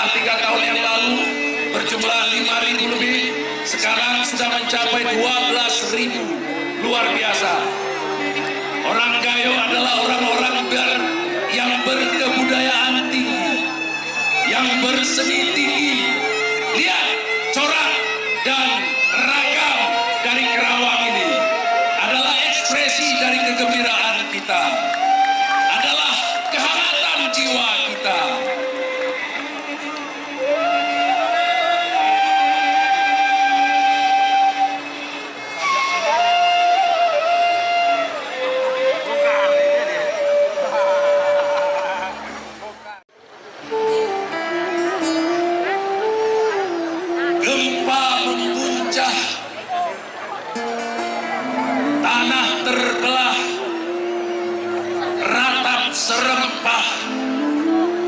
setelah 3 tahun yang lalu berjumlah 5.000 lebih, sekarang sudah mencapai 12.000. Luar biasa. Orang Gayo adalah orang-orang yang berkebudayaan tinggi, yang berseni tinggi. Lihat corak dan ragam dari Kerawang ini adalah ekspresi dari kegembiraan kita, adalah kehangatan jiwa kita. Gempa mengguncang, tanah terbelah, ratap serempah,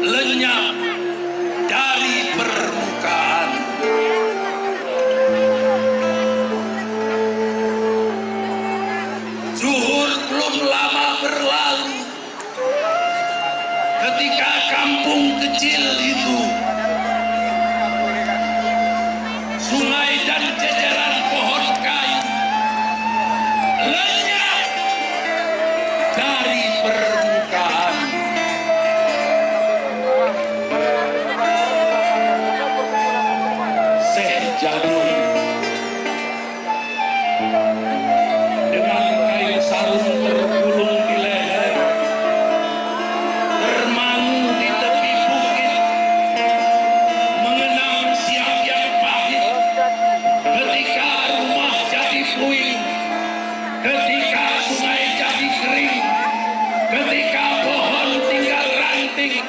lenyap dari permukaan. Zuhur belum lama berlalu ketika kampung kecil itu, sungai dan jajaran pohon kayu lenyap dari permukaan. Syekh Jadi dengan kayu sarung tergulung di leher, termangu di tepi bukit, mengenang siang yang pahit ketika rumah jadi puing, ketika sungai jadi kering, ketika pohon tinggal ranting.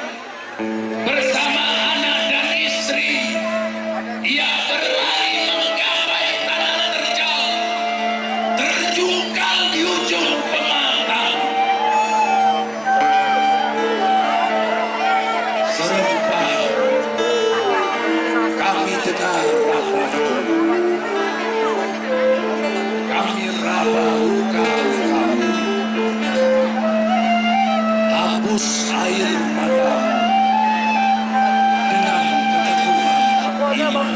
Bersama anak dan istri, ia berlari menggapai tanah terjal, terjungkal di ujung pematang. Serempah kami dengar raba itu, kami raba luka kami, hapus air mata dengan keteguhan iman.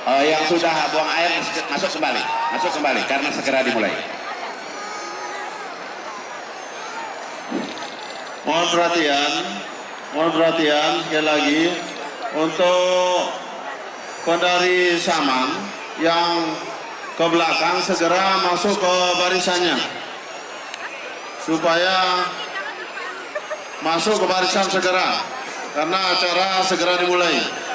Yang sudah buang air masuk kembali karena segera dimulai. Mohon perhatian sekali lagi untuk pendari Saman yang ke belakang segera masuk ke barisannya supaya masuk ke barisan segera karena acara segera dimulai.